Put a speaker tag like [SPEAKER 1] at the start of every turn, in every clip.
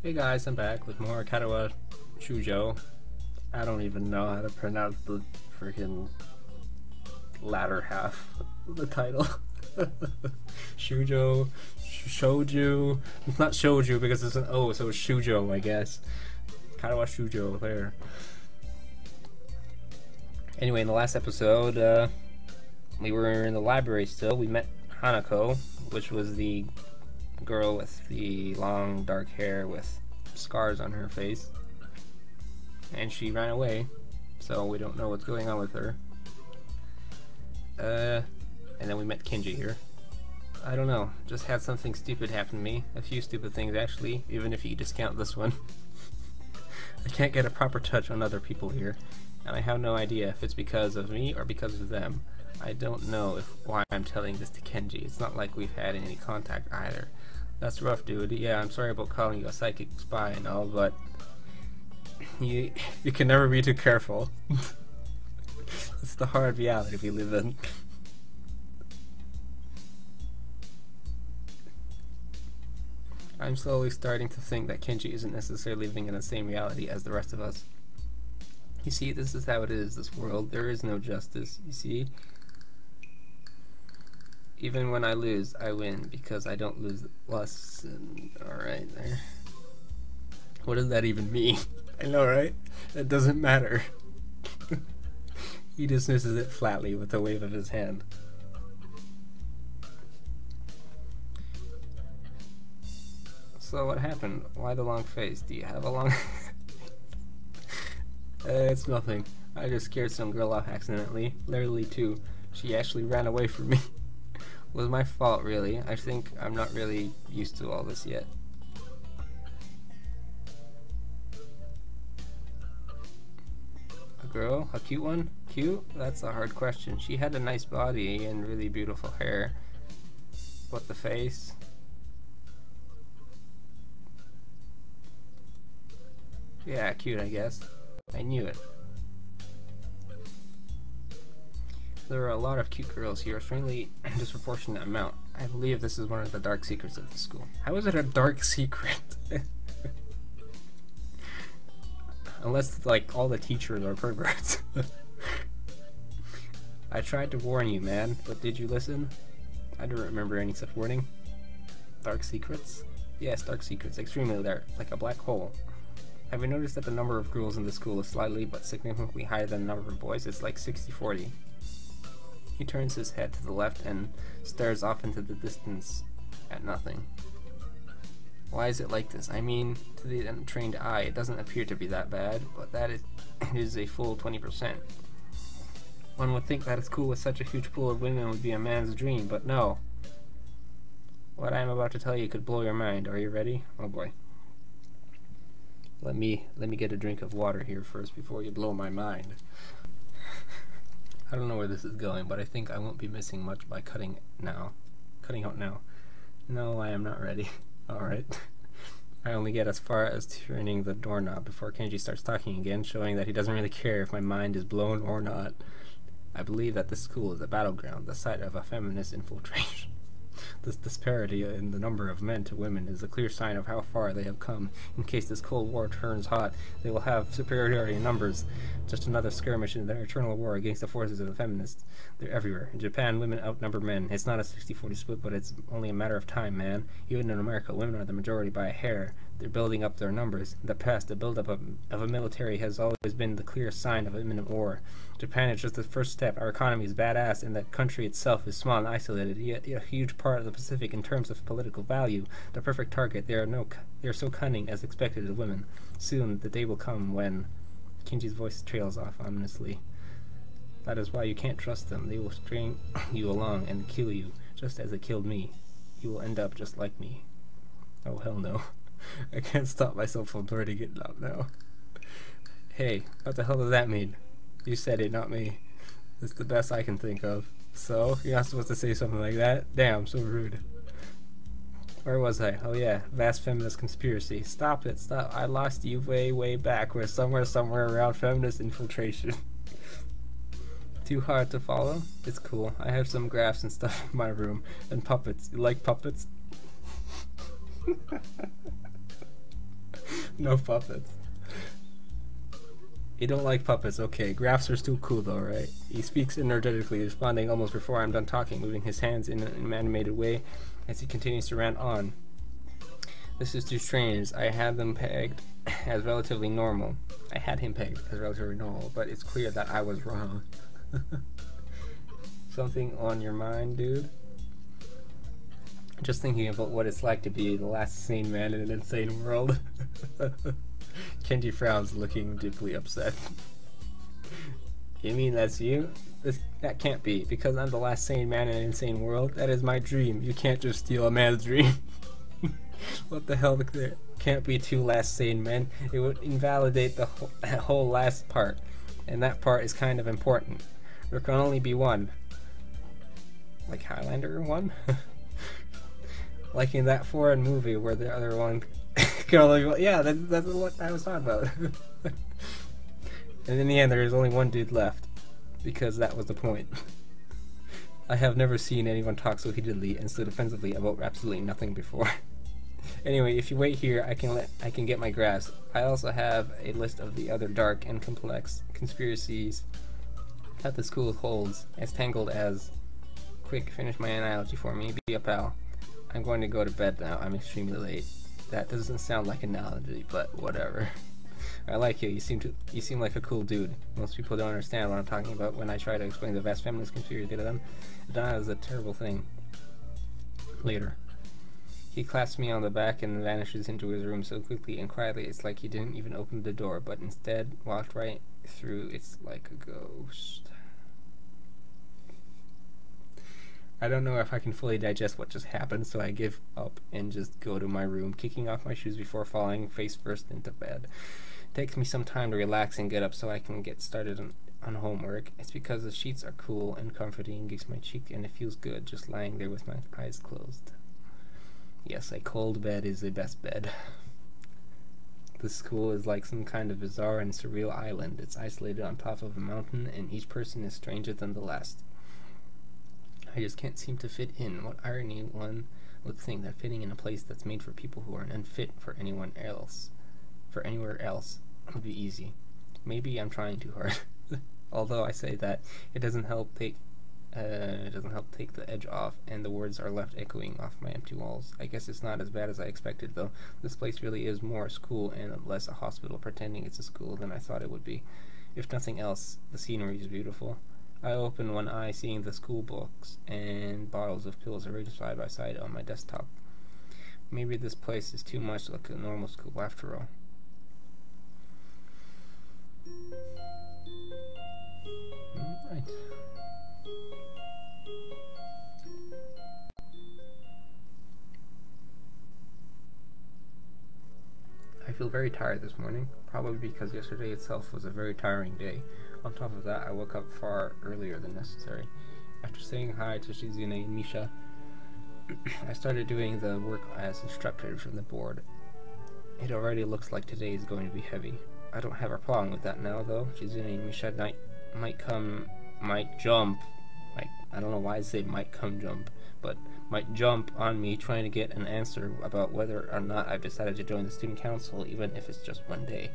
[SPEAKER 1] Hey guys, I'm back with more Katawa Shoujo. I don't even know how to pronounce the freaking latter half of the title. Shoujo. It's not Shouju because it's an O, so it's Shoujo, I guess. Katawa Shoujo, there. Anyway, in the last episode, we were in the library still. We met Hanako, which was the girl with the long dark hair with scars on her face, and she ran away, so we don't know what's going on with her. And then we met Kenji here. I don't know, just had something stupid happen to me. A few stupid things actually, even if you discount this one. I can't get a proper touch on other people here, and I have no idea if it's because of me or because of them. I don't know why I'm telling this to Kenji. It's not like we've had any contact either. That's rough, dude. Yeah, I'm sorry about calling you a psychic spy and all, but you can never be too careful. It's the hard reality we live in. I'm slowly starting to think that Kenji isn't necessarily living in the same reality as the rest of us. You see, this is how it is, this world. There is no justice, you see? Even when I lose, I win, because I don't lose less. Alright, there. What does that even mean? I know, right? It doesn't matter. He dismisses it flatly with a wave of his hand. So what happened? Why the long face? Do you have a long... It's nothing. I just scared some girl off accidentally. Literally too. She actually ran away from me. It was my fault, really. I think I'm not really used to all this yet. A girl? A cute one? Cute? That's a hard question. She had a nice body and really beautiful hair. But the face? Yeah, cute, I guess. I knew it. There are a lot of cute girls here, a strangely disproportionate amount. I believe this is one of the dark secrets of the school. How is it a dark secret? Unless, like, all the teachers are perverts. I tried to warn you, man, but did you listen? I don't remember any such warning. Dark secrets? Yes, dark secrets. Extremely dark, like a black hole. Have you noticed that the number of girls in the school is slightly but significantly higher than the number of boys? It's like 60-40. He turns his head to the left and stares off into the distance at nothing. Why is it like this? I mean, to the untrained eye, it doesn't appear to be that bad, but that is a full 20%. One would think that a school with such a huge pool of women would be a man's dream, but no. What I am about to tell you could blow your mind. Are you ready? Oh boy. Let me get a drink of water here first before you blow my mind. I don't know where this is going, but I think I won't be missing much by cutting out now. No, I am not ready. Alright. I only get as far as turning the doorknob before Kenji starts talking again, showing that he doesn't really care if my mind is blown or not. I believe that this school is a battleground, the site of a feminist infiltration. This disparity in the number of men to women is a clear sign of how far they have come. In case this Cold War turns hot, they will have superiority in numbers. Just another skirmish in their eternal war against the forces of the feminists. They're everywhere. In Japan, women outnumber men. It's not a 60-40 split, but it's only a matter of time, man. Even in America, women are the majority by a hair. They're building up their numbers. In the past, the buildup of a military has always been the clear sign of imminent war. Japan is just the first step. Our economy is badass, and the country itself is small and isolated, yet a huge part of the Pacific in terms of political value. The perfect target. They are so cunning, as expected of women. Soon, the day will come when... Kenji's voice trails off ominously. That is why you can't trust them. They will string you along and kill you, just as it killed me. You will end up just like me. Oh, hell no. I can't stop myself from blurting it out now. Hey, what the hell does that mean? You said it, not me. It's the best I can think of. So, you're not supposed to say something like that? Damn, so rude. Where was I? Oh yeah, vast feminist conspiracy. Stop it, stop. I lost you way back. We're somewhere around feminist infiltration. Too hard to follow? It's cool. I have some graphs and stuff in my room. And puppets. You like puppets? No puppets. You don't like puppets, okay. Graphs are still cool though, right? He speaks energetically, responding almost before I'm done talking, moving his hands in an animated way as he continues to rant on. This is too strange. I had them pegged as relatively normal. I had him pegged as relatively normal, but it's clear that I was wrong. Something on your mind, dude? Just thinking about what it's like to be the last sane man in an insane world. Kenji frowns, looking deeply upset. You mean that's you? That can't be, because I'm the last sane man in an insane world. That is my dream. You can't just steal a man's dream. What the hell? There can't be two last sane men. It would invalidate the whole last part, and that part is kind of important. There can only be one. Like Highlander 1? Like in that foreign movie where the other one can only be, yeah, that's what I was talking about. And in the end, there is only one dude left, because that was the point. I have never seen anyone talk so heatedly and so defensively about absolutely nothing before. Anyway, if you wait here, I can get my grasp. I also have a list of the other dark and complex conspiracies that the school holds, as tangled as... Quick, finish my analogy for me. Be a pal. I'm going to go to bed now. I'm extremely late. That doesn't sound like an analogy, but whatever. I like you. You seem like a cool dude. Most people don't understand what I'm talking about when I try to explain the vast feminist conspiracy to them. That is a terrible thing. Later. He clasps me on the back and vanishes into his room so quickly and quietly it's like he didn't even open the door, but instead walked right through. It's like a ghost. I don't know if I can fully digest what just happened, so I give up and just go to my room, kicking off my shoes before falling face first into bed. It takes me some time to relax and get up so I can get started on homework. It's because the sheets are cool and comforting against my cheek, and it feels good just lying there with my eyes closed. Yes, a cold bed is the best bed. This school is like some kind of bizarre and surreal island. It's isolated on top of a mountain, and each person is stranger than the last. I just can't seem to fit in. What irony one would think that fitting in a place that's made for people who are unfit for anywhere else would be easy. Maybe I'm trying too hard. Although I say that, it doesn't help take the edge off, and the words are left echoing off my empty walls. I guess it's not as bad as I expected, though. This place really is more a school and less a hospital pretending it's a school than I thought it would be. If nothing else, the scenery is beautiful. I open one eye, seeing the school books and bottles of pills arranged side by side on my desktop. Maybe this place is too much like a normal school after all. Alright. I feel very tired this morning, probably because yesterday itself was a very tiring day. On top of that, I woke up far earlier than necessary. After saying hi to Shizune and Misha, I started doing the work as instructed from the board. It already looks like today is going to be heavy. I don't have a problem with that now, though. Shizune and Misha might jump. I don't know why I say might jump on me trying to get an answer about whether or not I've decided to join the student council, even if it's just one day.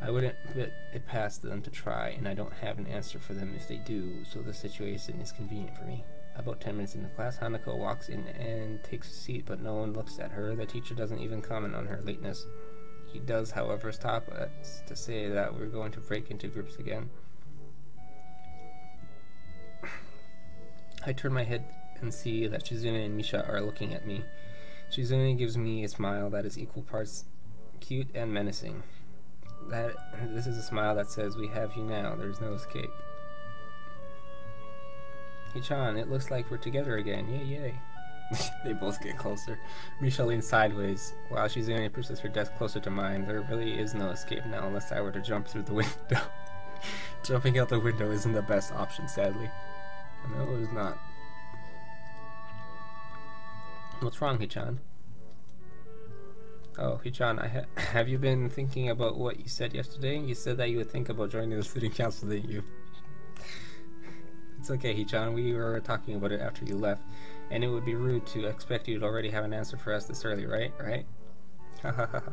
[SPEAKER 1] I wouldn't put it past them to try, and I don't have an answer for them if they do, so the situation is convenient for me. About 10 minutes into class, Hanako walks in and takes a seat, but no one looks at her. The teacher doesn't even comment on her lateness. He does, however, stop us to say that we're going to break into groups again. I turn my head and see that Shizune and Misha are looking at me. Shizune gives me a smile that is equal parts cute and menacing. This is a smile that says, "We have you now, there's no escape." Hichan, it looks like we're together again, yay yay. They both get closer. Misha leans sideways, while Shizune pushes her desk closer to mine. There really is no escape now unless I were to jump through the window. Jumping out the window isn't the best option, sadly. No, it's not. What's wrong, Hichan? Oh, Hichan, have you been thinking about what you said yesterday? You said that you would think about joining the student council, didn't you? It's okay, Hichan. We were talking about it after you left, and it would be rude to expect you to already have an answer for us this early, right? Right? Ha ha ha ha.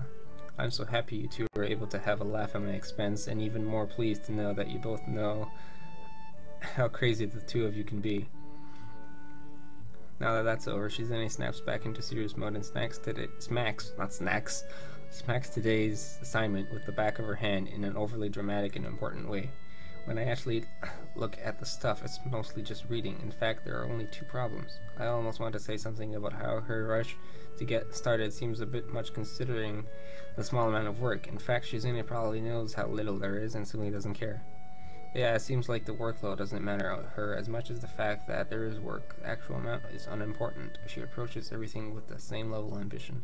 [SPEAKER 1] I'm so happy you two were able to have a laugh at my expense, and even more pleased to know that you both know how crazy the two of you can be. Now that that's over, Shizune snaps back into serious mode and smacks today's assignment with the back of her hand in an overly dramatic and important way. When I actually look at the stuff, it's mostly just reading. In fact, there are only 2 problems. I almost want to say something about how her rush to get started seems a bit much considering the small amount of work. In fact, Shizune probably knows how little there is and simply doesn't care. Yeah, it seems like the workload doesn't matter to her as much as the fact that there is work. The actual amount is unimportant. She approaches everything with the same level of ambition.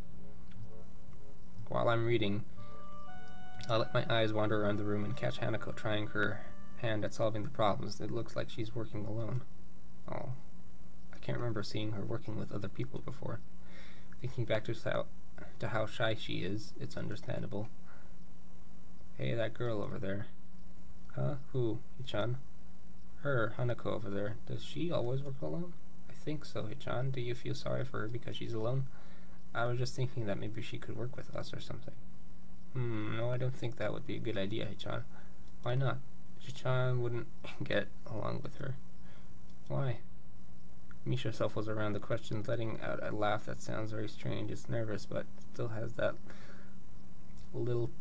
[SPEAKER 1] While I'm reading, I'll let my eyes wander around the room and catch Hanako trying her hand at solving the problems. It looks like she's working alone. Oh, I can't remember seeing her working with other people before. Thinking back to how shy she is, it's understandable. Hey, that girl over there. Huh? Who? Hichan? Her, Hanako over there. Does she always work alone? I think so, Hichan. Do you feel sorry for her because she's alone? I was just thinking that maybe she could work with us or something. No, I don't think that would be a good idea, Hichan. Why not? Hichan wouldn't get along with her. Why? Misha shuffles around the question, letting out a laugh that sounds very strange. It's nervous, but still has that lilting?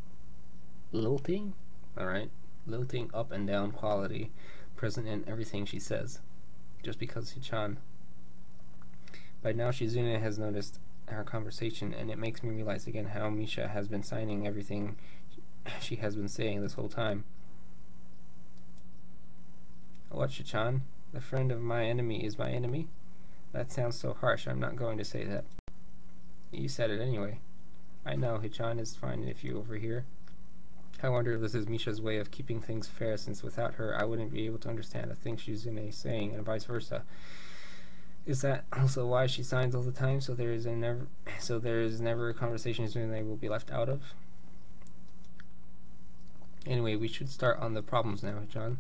[SPEAKER 1] Alright. Lilting up and down quality present in everything she says. Just because Hichan. By now, Shizune has noticed our conversation, and it makes me realize again how Misha has been signing everything she has been saying this whole time. What, Hichan? The friend of my enemy is my enemy? That sounds so harsh. I'm not going to say that. You said it anyway. I know, Hichan is fine if you overhear. I wonder if this is Misha's way of keeping things fair, since without her I wouldn't be able to understand the things Shizune is saying, and vice versa. Is that also why she signs all the time, so there is never a conversation Shizune will be left out of? Anyway, we should start on the problems now, Hichan.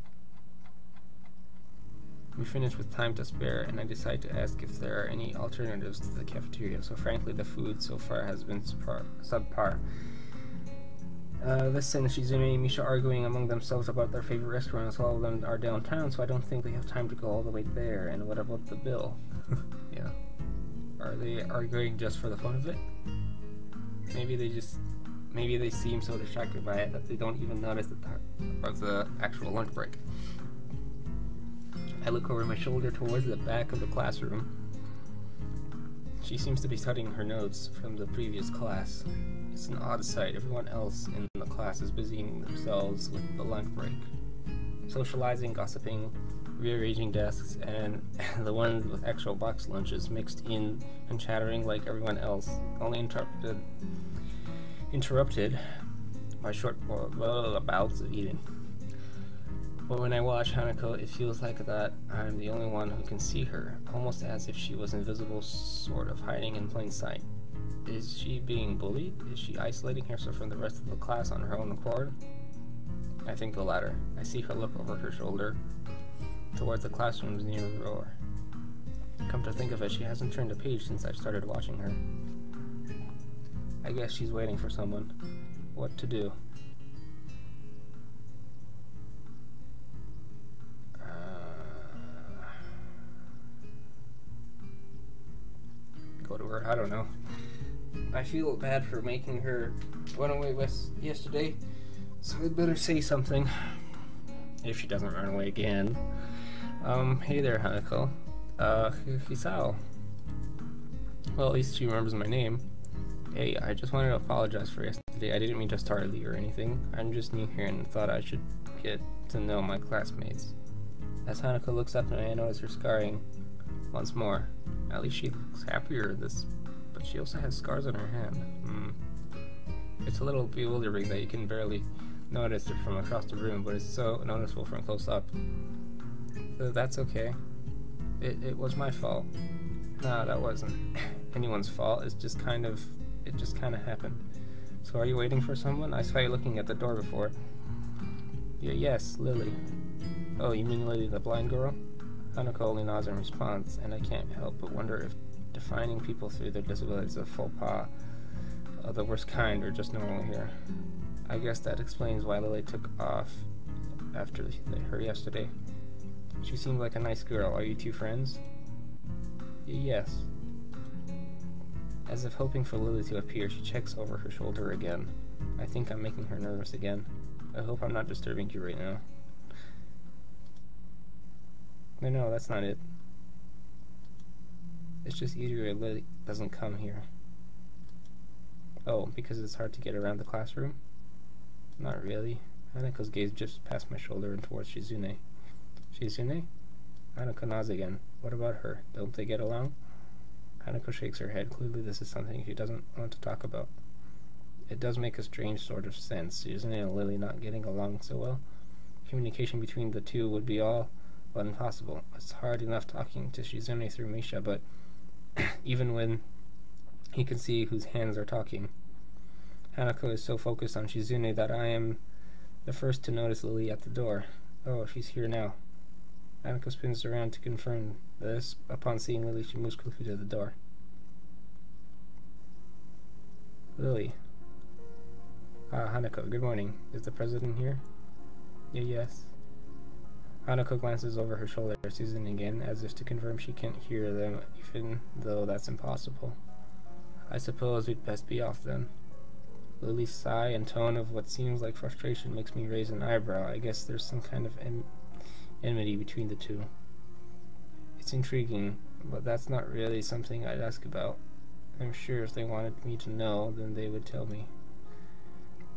[SPEAKER 1] We finish with time to spare, and I decide to ask if there are any alternatives to the cafeteria, so frankly the food so far has been subpar. This sends Shizune and Misha arguing among themselves about their favorite restaurants. All of them are downtown, so I don't think they have time to go all the way there. And what about the bill? Yeah. Are they arguing just for the fun of it? Maybe they seem so distracted by it that they don't even notice the actual lunch break. I look over my shoulder towards the back of the classroom. She seems to be studying her notes from the previous class. It's an odd sight. Everyone else in the class is busying themselves with the lunch break. Socializing, gossiping, rearranging desks, and the ones with actual box lunches mixed in and chattering like everyone else, only interrupted by short bouts of eating. But when I watch Hanako, it feels like that I'm the only one who can see her, almost as if she was invisible, sort of hiding in plain sight. Is she being bullied? Is she isolating herself from the rest of the class on her own accord? I think the latter. I see her look over her shoulder towards the classroom's near door. Come to think of it, she hasn't turned a page since I started watching her. I guess she's waiting for someone. What to do? Go to her, I don't know. I feel bad for making her run away yesterday, so I'd better say something. If she doesn't run away again. Hey there, Hanako. Hisao. Well, at least she remembers my name. Hey, I just wanted to apologize for yesterday. I didn't mean to startle you or anything. I'm just new here and thought I should get to know my classmates. As Hanako looks up, I notice her scarring once more. At least she looks happier but she also has scars on her hand. It's a little bewildering that you can barely notice it from across the room, but it's so noticeable from close up. So that's okay. It was my fault. No, that wasn't anyone's fault. It just kind of happened. So are you waiting for someone? I saw you looking at the door before. Yes, Lily. Oh, you mean Lily the blind girl? Hanako only nods in response, and I can't help but wonder if defining people through their disabilities is a faux pas of the worst kind or just normal here. I guess that explains why Lily took off after her yesterday. She seemed like a nice girl. Are you two friends? Yes. As if hoping for Lily to appear, she checks over her shoulder again. I think I'm making her nervous again. I hope I'm not disturbing you right now. No, that's not it. It's just easier if Lily doesn't come here. Oh, because it's hard to get around the classroom? Not really. Hanako's gaze just past my shoulder and towards Shizune. Shizune? Hanako nods again. What about her? Don't they get along? Hanako shakes her head. Clearly this is something she doesn't want to talk about. It does make a strange sort of sense. Shizune and Lily not getting along so well. Communication between the two would be all but impossible. It's hard enough talking to Shizune through Misha, but even when he can see whose hands are talking. Hanako is so focused on Shizune that I am the first to notice Lily at the door. Oh, she's here now. Hanako spins around to confirm this. Upon seeing Lily, she moves quickly to the door. Lily. Hanako, good morning. Is the president here? Yes. Hanako glances over her shoulder at Susan again, as if to confirm she can't hear them, even though that's impossible. I suppose we'd best be off then. Lily's sigh and tone of what seems like frustration makes me raise an eyebrow. I guess there's some kind of enmity between the two. It's intriguing, but that's not really something I'd ask about. I'm sure if they wanted me to know, then they would tell me.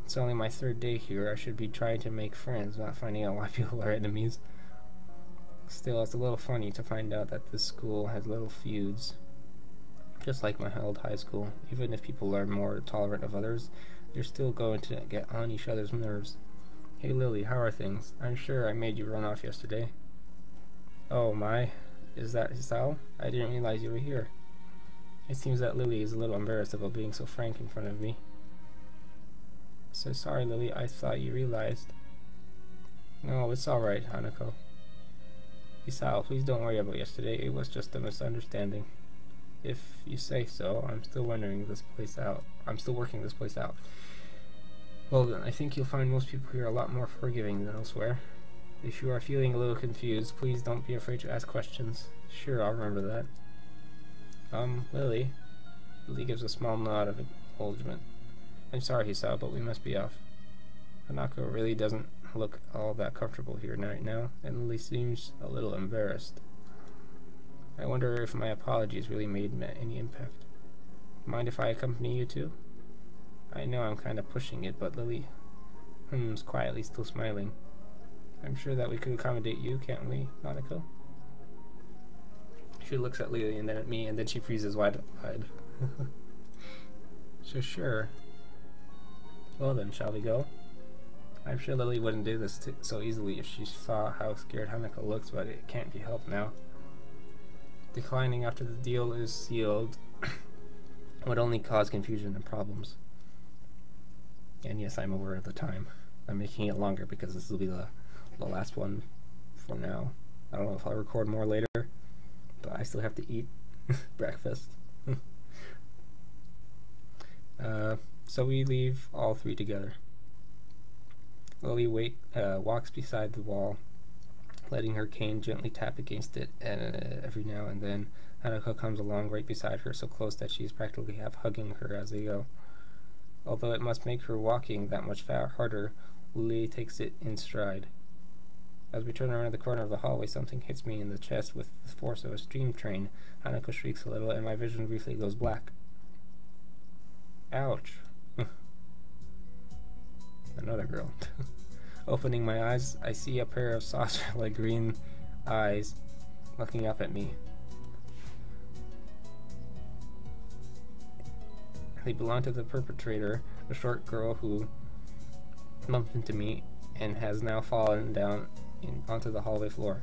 [SPEAKER 1] It's only my third day here. I should be trying to make friends, not finding out why people are enemies. Still, it's a little funny to find out that this school has little feuds. Just like my old high school, even if people are more tolerant of others, they're still going to get on each other's nerves. Hey Lily, how are things? I'm sure I made you run off yesterday. Oh my, is that Hisao? I didn't realize you were here. It seems that Lily is a little embarrassed about being so frank in front of me. So sorry Lily, I thought you realized. No, it's alright, Hanako. Hisao, please don't worry about yesterday, it was just a misunderstanding. If you say so, I'm still working this place out. Well then, I think you'll find most people here a lot more forgiving than elsewhere. If you are feeling a little confused, please don't be afraid to ask questions. Sure, I'll remember that. Lily. Lily gives a small nod of acknowledgement. I'm sorry, Hisao, but we must be off. Hanako really doesn't look all that comfortable here right now, and Lily seems a little embarrassed. I wonder if my apologies really made any impact. Mind if I accompany you too? I know I'm kind of pushing it, but Lily hums quietly, still smiling. I'm sure that we could accommodate you, can't we, Hanako? She looks at Lily and then at me, and then she freezes wide-eyed. So sure. Well then, shall we go? I'm sure Lily wouldn't do this so easily if she saw how scared Hanako looks, but it can't be helped now. Declining after the deal is sealed would only cause confusion and problems. And yes, I'm aware of the time. I'm making it longer because this will be the last one for now. I don't know if I'll record more later, but I still have to eat breakfast. So we leave all three together. Lily walks beside the wall, letting her cane gently tap against it every now and then. Hanako comes along right beside her, so close that she is practically half hugging her as they go. Although it must make her walking that much harder, Lily takes it in stride. As we turn around the corner of the hallway, something hits me in the chest with the force of a steam train. Hanako shrieks a little, and my vision briefly goes black. Ouch. Another girl. Opening my eyes, I see a pair of saucer-like green eyes looking up at me. They belong to the perpetrator, a short girl who bumped into me and has now fallen down onto the hallway floor.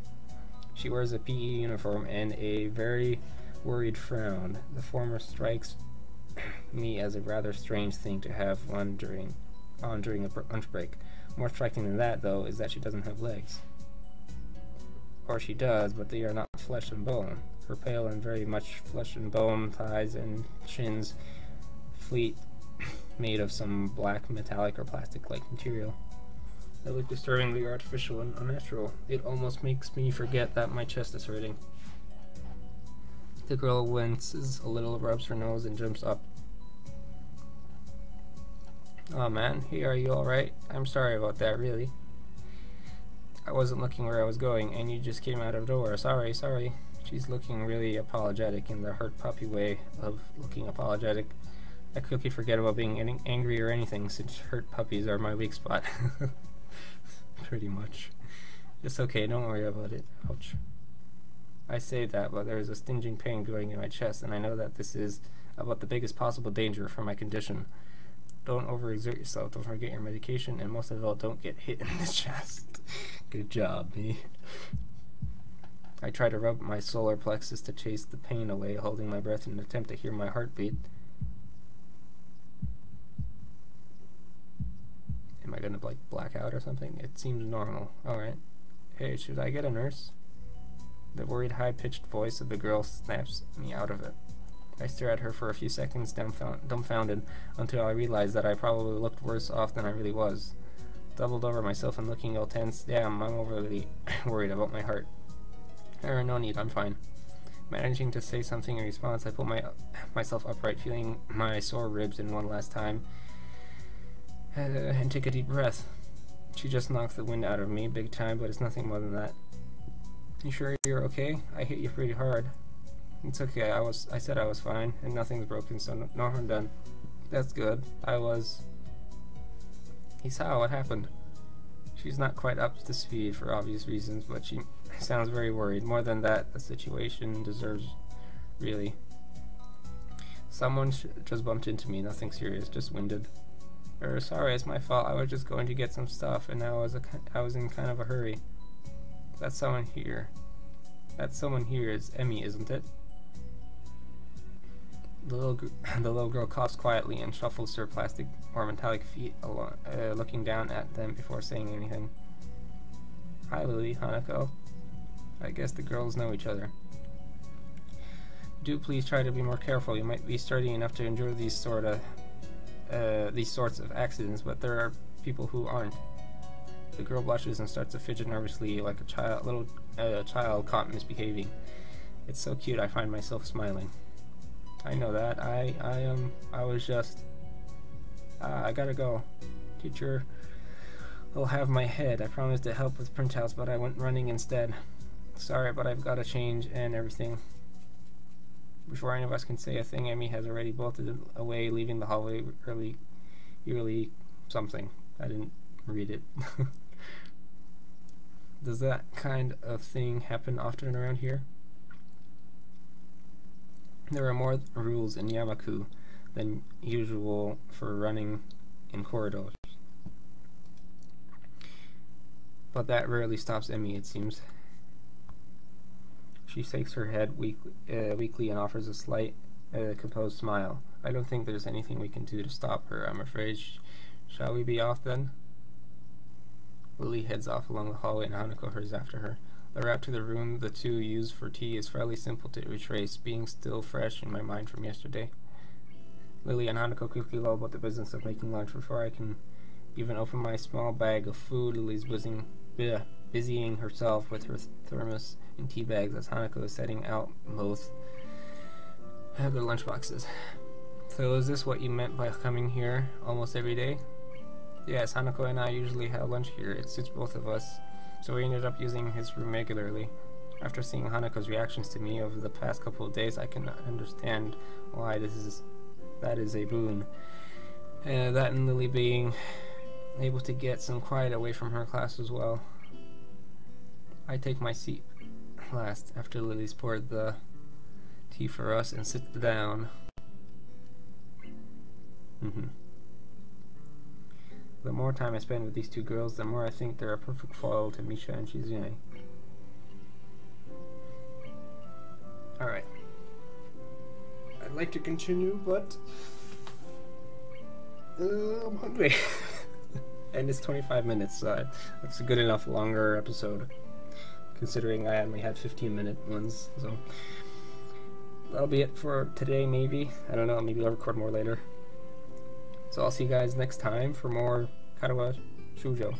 [SPEAKER 1] She wears a PE uniform and a very worried frown. The former strikes me as a rather strange thing to have on during a lunch break. More striking than that, though, is that she doesn't have legs. Or she does, but they are not flesh and bone. Her pale and very much flesh and bone thighs and shins fleet made of some black metallic or plastic-like material. They look disturbingly artificial and unnatural. It almost makes me forget that my chest is hurting. The girl winces a little, rubs her nose, and jumps up. Oh man, hey, are you alright? I'm sorry about that, really. I wasn't looking where I was going, and you just came out of nowhere. Sorry. She's looking really apologetic in the hurt puppy way of looking apologetic. I quickly forget about being angry or anything, since hurt puppies are my weak spot. Pretty much. It's okay, don't worry about it. Ouch. I say that, but there is a stinging pain going in my chest, and I know that this is about the biggest possible danger for my condition. Don't overexert yourself, don't forget your medication, and most of all, don't get hit in the chest. Good job, me. I try to rub my solar plexus to chase the pain away, holding my breath in an attempt to hear my heartbeat. Am I gonna like black out or something? It seems normal. Alright. Hey, should I get a nurse? The worried, high-pitched voice of the girl snaps me out of it. I stare at her for a few seconds, dumbfounded, until I realize that I probably looked worse off than I really was. Doubled over myself and looking all tense. Damn, I'm overly worried about my heart. No need, I'm fine. Managing to say something in response, I pull myself upright, feeling my sore ribs in one last time, and take a deep breath. She just knocked the wind out of me, big time, but it's nothing more than that. You sure you're okay? I hit you pretty hard. It's okay, I said I was fine, and nothing's broken, so no harm done. That's good. Isao, what happened? She's not quite up to speed for obvious reasons, but she sounds very worried. More than that, the situation deserves, really. Someone just bumped into me, nothing serious, just winded. Sorry, it's my fault. I was just going to get some stuff, and I was in kind of a hurry. That someone here is Emmy, isn't it? The little girl coughs quietly and shuffles her plastic or metallic feet along, looking down at them before saying anything. Hi, Lily, Hanako. I guess the girls know each other. Do please try to be more careful. You might be sturdy enough to endure these sorts of accidents, but there are people who aren't. The girl blushes and starts to fidget nervously like a little child caught misbehaving. It's so cute, I find myself smiling. I know that. I was just... I gotta go. Teacher will have my head. I promised to help with printouts, but I went running instead. Sorry, but I've got to change and everything. Before any of us can say a thing, Emmy has already bolted away, leaving the hallway eerily something. I didn't read it. Does that kind of thing happen often around here? There are more rules in Yamaku than usual for running in corridors. But that rarely stops Emmy, it seems. She shakes her head weakly and offers a slight, composed smile. I don't think there's anything we can do to stop her, I'm afraid. Shall we be off then? Lily heads off along the hallway and Hanako hurries after her. The route to the room the two use for tea is fairly simple to retrace, being still fresh in my mind from yesterday. Lily and Hanako quickly go about the business of making lunch before I can even open my small bag of food. Lily's busying herself with her thermos and tea bags as Hanako is setting out both their lunchboxes. So is this what you meant by coming here almost every day? Yes, Hanako and I usually have lunch here. It suits both of us, so we ended up using his room regularly. After seeing Hanako's reactions to me over the past couple of days, I can understand why that is a boon. That and Lily being able to get some quiet away from her class as well. I take my seat last after Lily's poured the tea for us and sit down. The more time I spend with these two girls, the more I think they're a perfect foil to Misha and Shizune. Alright. I'd like to continue, but I'm hungry. And it's 25 minutes, so that's a good enough longer episode, considering I only had 15-minute ones. So that'll be it for today, maybe. I don't know, maybe I'll record more later. So I'll see you guys next time for more Katawa Shoujo.